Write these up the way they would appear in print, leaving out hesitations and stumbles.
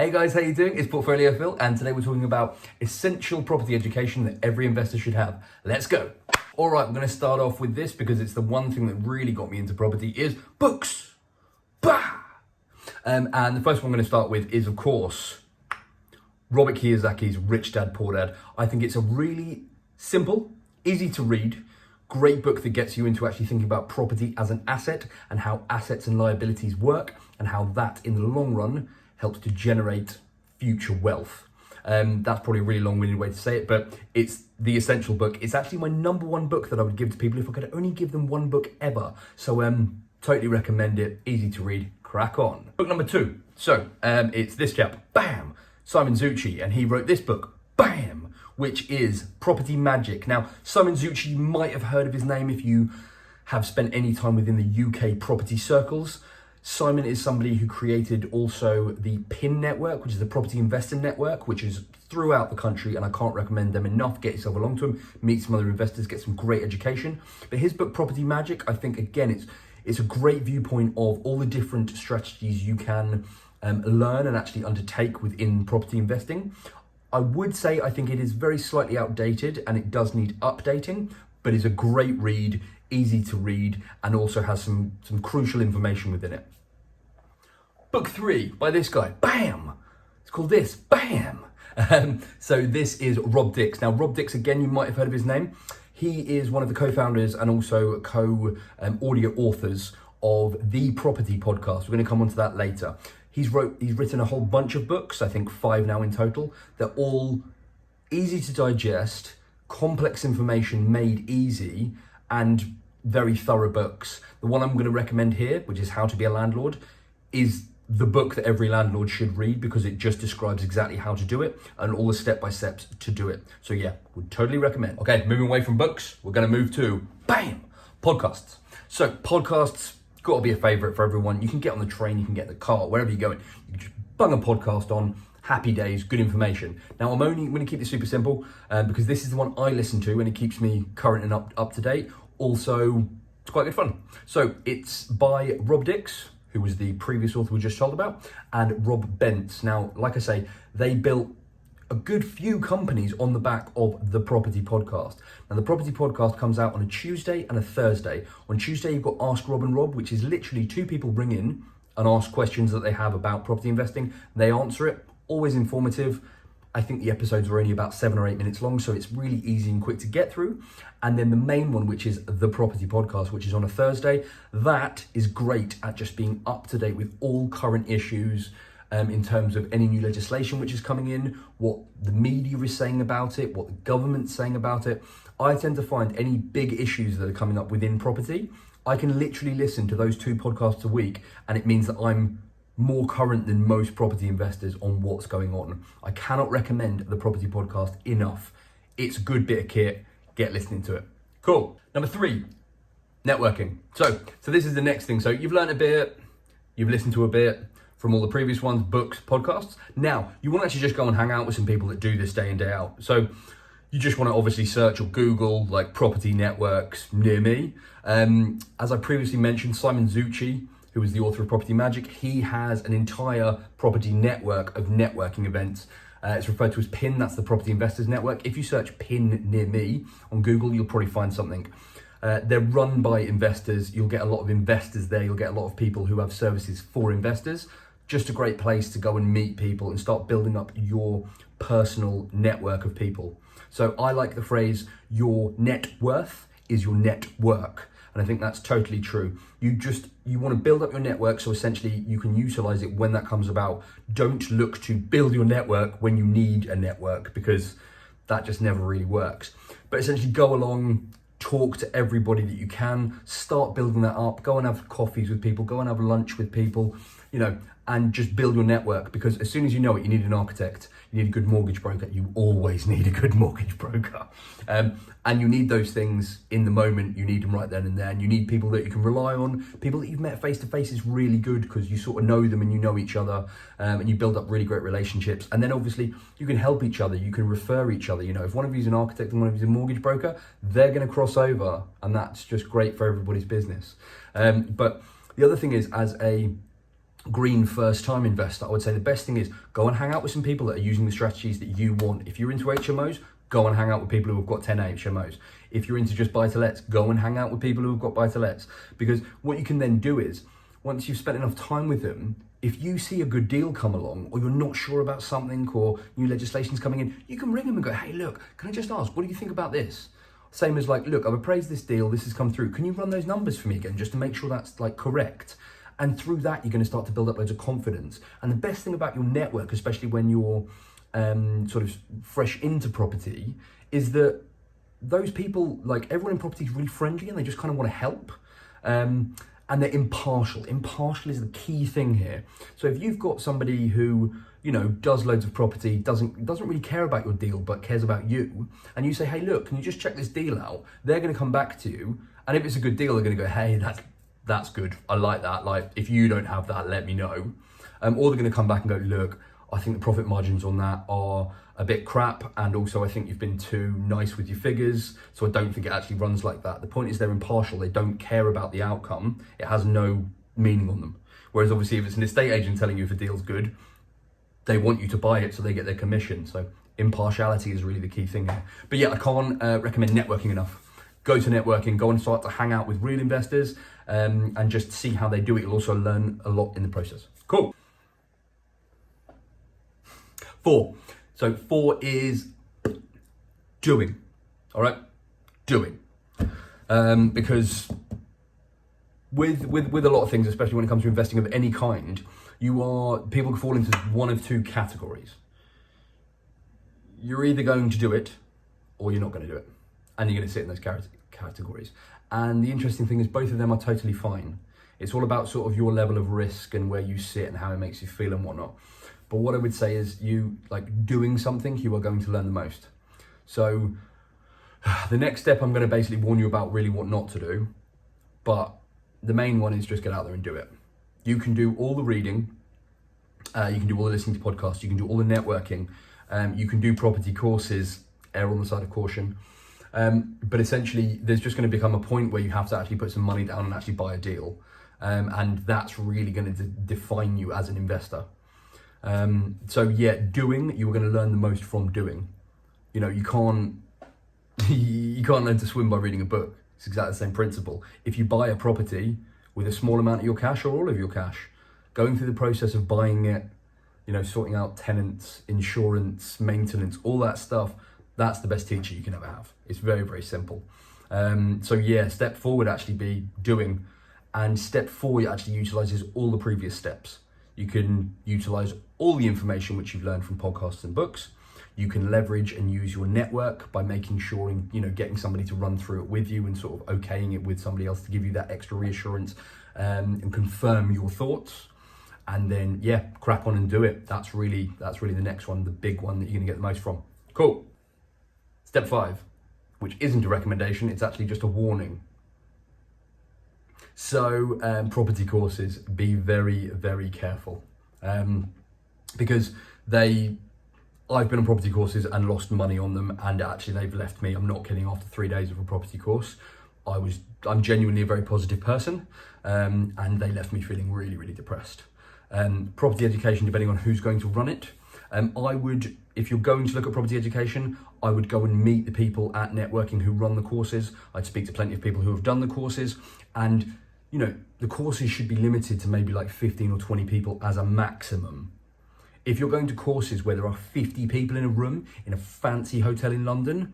Hey guys, how you doing? It's Portfolio Phil, and today we're talking about essential property education that every investor should have. Let's go. All right, I'm going to start off with this because it's the one thing that really got me into property is books. Bah! And the first one I'm going to start with is, of course, Robert Kiyosaki's Rich Dad, Poor Dad. I think it's a really simple, easy to read, great book that gets you into actually thinking about property as an asset and how assets and liabilities work and how that in the long run helps to generate future wealth. That's probably a really long-winded way to say it, but it's the essential book. It's actually my number one book that I would give to people if I could only give them one book ever. So totally recommend it, easy to read, crack on. Book number 2. So it's this chap, bam, Simon Zutshi, and he wrote this book, bam, which is Property Magic. Now, Simon Zutshi, you might have heard of his name if you have spent any time within the UK property circles. Simon is somebody who created also the PIN network, which is the Property Investor Network, which is throughout the country, and I can't recommend them enough. Get yourself along to them, meet some other investors, get some great education. But his book, Property Magic, I think, again, it's a great viewpoint of all the different strategies you can learn and actually undertake within property investing. I would say I think it is very slightly outdated and it does need updating, but is a great read, easy to read, and also has some crucial information within it. Book 3 by this guy, bam! It's called this, bam! So this is Rob Dix. Now, Rob Dix, again, you might have heard of his name. He is one of the co-founders and also co-audio authors of The Property Podcast. We're going to come on to that later. He's written a whole bunch of books, I think 5 now in total. They're all easy to digest, complex information made easy, and very thorough books. The one I'm going to recommend here, which is How to Be a Landlord, is the book that every landlord should read because it just describes exactly how to do it and all the step-by-steps to do it. So yeah, would totally recommend. Okay, moving away from books, we're going to move to, bam, podcasts. So podcasts got to be a favorite for everyone. You can get on the train, you can get in the car, wherever you're going. You can just bung a podcast on, happy days, good information. Now, I'm going to keep this super simple because this is the one I listen to and it keeps me current and up to date. Also, it's quite good fun. So it's by Rob Dix, who was the previous author we just told about, and Rob Bentz. Now, like I say, they built a good few companies on the back of the Property Podcast. Now, the Property Podcast comes out on a Tuesday and a Thursday. On Tuesday, you've got Ask Rob and Rob, which is literally 2 people ring in and ask questions that they have about property investing. They answer it, always informative. I think the episodes are only about 7 or 8 minutes long, so it's really easy and quick to get through. And then the main one, which is the Property Podcast, which is on a Thursday, that is great at just being up to date with all current issues in terms of any new legislation which is coming in, what the media is saying about it, what the government's saying about it. I tend to find any big issues that are coming up within property, I can literally listen to those 2 podcasts a week, and it means that I'm more current than most property investors on what's going on. I cannot recommend the Property Podcast enough. It's a good bit of kit. Get listening to it. Cool. Number 3, networking. So this is the next thing. So you've learned a bit, you've listened to a bit from all the previous ones, books, podcasts. Now, you want to actually just go and hang out with some people that do this day in, day out. So you just want to obviously search or Google like property networks near me. As I previously mentioned, Simon Zutshi, who is the author of Property Magic, he has an entire property network of networking events. It's referred to as PIN, that's the Property Investors Network. If you search PIN near me on Google, you'll probably find something. They're run by investors. You'll get a lot of investors there. You'll get a lot of people who have services for investors. Just a great place to go and meet people and start building up your personal network of people. So I like the phrase, your net worth is your network. And I think that's totally true. You want to build up your network so essentially you can utilize it when that comes about. Don't look to build your network when you need a network because that just never really works. But essentially go along, talk to everybody that you can, start building that up, go and have coffees with people, go and have lunch with people, and just build your network because as soon as you know it, you need an architect, you need a good mortgage broker. You always need a good mortgage broker. And you need those things in the moment. You need them right then and there. And you need people that you can rely on. People that you've met face to face is really good because you sort of know them and you know each other and you build up really great relationships. And then obviously you can help each other. You can refer each other. If one of you is an architect and one of you is a mortgage broker, they're going to cross over and that's just great for everybody's business. But the other thing is, as a green first time investor, I would say the best thing is go and hang out with some people that are using the strategies that you want. If you're into HMOs, go and hang out with people who have got 10 HMOs. If you're into just buy-to-lets, go and hang out with people who have got buy-to-lets. Because what you can then do is, once you've spent enough time with them, if you see a good deal come along, or you're not sure about something, or new legislation's coming in, you can ring them and go, hey, look, can I just ask, what do you think about this? Same as like, look, I've appraised this deal, this has come through. Can you run those numbers for me again, just to make sure that's like correct? And through that, you're going to start to build up loads of confidence. And the best thing about your network, especially when you're sort of fresh into property, is that those people, like everyone in property is really friendly and they just kind of want to help. And they're impartial. Impartial is the key thing here. So if you've got somebody who, you know, does loads of property, doesn't really care about your deal, but cares about you, and you say, hey, look, can you just check this deal out? They're going to come back to you. And if it's a good deal, they're going to go, hey, that's good. I like that. Like, if you don't have that, let me know. Or they're going to come back and go, look, I think the profit margins on that are a bit crap. And also I think you've been too nice with your figures. So I don't think it actually runs like that. The point is they're impartial. They don't care about the outcome. It has no meaning on them. Whereas obviously if it's an estate agent telling you if a deal's good, they want you to buy it so they get their commission. So impartiality is really the key thing here. But yeah, I can't recommend networking enough. Go to networking, go and start to hang out with real investors and just see how they do it. You'll also learn a lot in the process. Cool. 4. So 4 is doing. All right, doing. Because with a lot of things, especially when it comes to investing of any kind, people fall into one of two categories. You're either going to do it or you're not going to do it. And you're going to sit in those categories. And the interesting thing is both of them are totally fine. It's all about sort of your level of risk and where you sit and how it makes you feel and whatnot. But what I would say is you, like doing something, you are going to learn the most. So the next step, I'm going to basically warn you about really what not to do. But the main one is just get out there and do it. You can do all the reading. You can do all the listening to podcasts. You can do all the networking. You can do property courses, err on the side of caution. But essentially, there's just going to become a point where you have to actually put some money down and actually buy a deal. And that's really going to define you as an investor. So yeah, doing, you're going to learn the most from doing. You know, you can't learn to swim by reading a book. It's exactly the same principle. If you buy a property with a small amount of your cash or all of your cash, going through the process of buying it, you know, sorting out tenants, insurance, maintenance, all that stuff, that's the best teacher you can ever have. It's very, very simple. So yeah, step 4 would actually be doing, and step 4 actually utilizes all the previous steps. You can utilize all the information which you've learned from podcasts and books. You can leverage and use your network by making sure, you know, getting somebody to run through it with you and sort of okaying it with somebody else to give you that extra reassurance and confirm your thoughts. And then, yeah, crack on and do it. That's really the next one, the big one that you're gonna get the most from. Cool. Step 5, which isn't a recommendation, it's actually just a warning. So property courses, be very, very careful. Because I've been on property courses and lost money on them, and actually they've left me, I'm not kidding, after 3 days of a property course. I'm genuinely a very positive person, and they left me feeling really, really depressed. Property education, depending on who's going to run it, if you're going to look at property education, I would go and meet the people at networking who run the courses. I'd speak to plenty of people who have done the courses, and you know, the courses should be limited to maybe like 15 or 20 people as a maximum. If you're going to courses where there are 50 people in a room in a fancy hotel in London,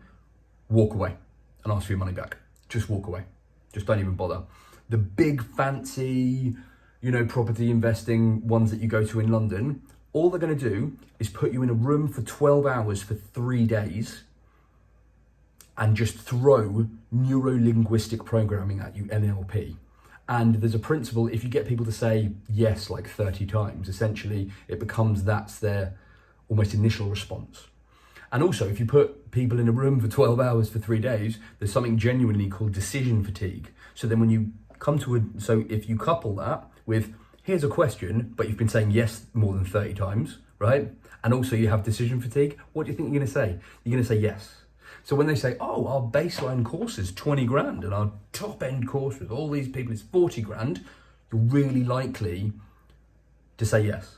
walk away and ask for your money back. Just walk away. Just don't even bother. The big fancy, you know, property investing ones that you go to in London, all they're going to do is put you in a room for 12 hours for 3 days and just throw neuro-linguistic programming at you, NLP. And there's a principle, if you get people to say yes like 30 times, essentially it becomes that's their almost initial response. And also, if you put people in a room for 12 hours for 3 days, there's something genuinely called decision fatigue. So then when you come to so if you couple that with, here's a question, but you've been saying yes more than 30 times, right? And also you have decision fatigue, what do you think you're gonna say? You're gonna say yes. So when they say, oh, our baseline course is 20 grand and our top end course with all these people is 40 grand, you're really likely to say yes.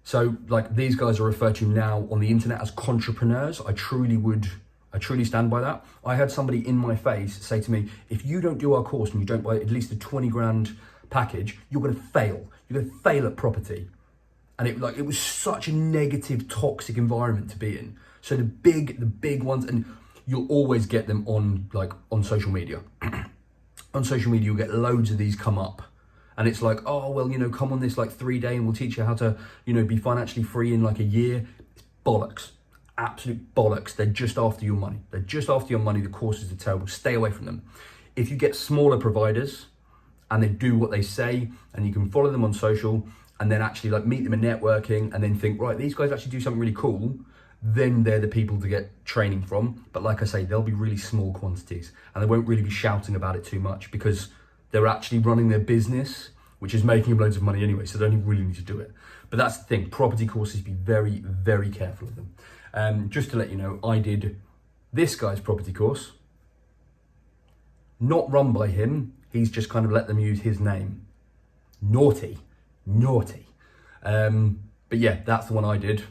So like these guys are referred to now on the internet as entrepreneurs. I truly stand by that. I had somebody in my face say to me, if you don't do our course and you don't buy at least a 20 grand package, you're gonna fail. You're gonna fail at property. And it was such a negative, toxic environment to be in. So the big ones, and you'll always get them on social media. On social media, you'll get loads of these come up. And it's like, oh, well, come on this 3-day and we'll teach you how to, be financially free in a year. It's bollocks, absolute bollocks. They're just after your money. The courses are terrible. Stay away from them. If you get smaller providers and they do what they say and you can follow them on social and then actually meet them in networking and then think, right, these guys actually do something really cool, then they're the people to get training from. But like I say, they'll be really small quantities and they won't really be shouting about it too much because they're actually running their business, which is making them loads of money anyway, so they don't even really need to do it. But that's the thing, property courses, be very, very careful of them. Just to let you know, I did this guy's property course, not run by him, he's just kind of let them use his name. Naughty. But yeah, that's the one I did,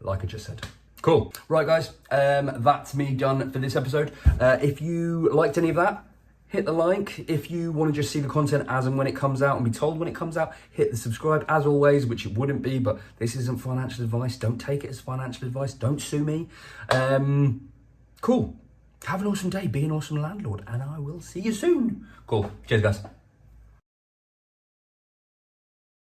like I just said. Cool. Right, guys, that's me done for this episode. If you liked any of that, hit the like. If you want to just see the content as and when it comes out and be told when it comes out, hit the subscribe as always, which it wouldn't be, but this isn't financial advice. Don't take it as financial advice. Don't sue me. Cool. Have an awesome day. Be an awesome landlord, and I will see you soon. Cool. Cheers, guys.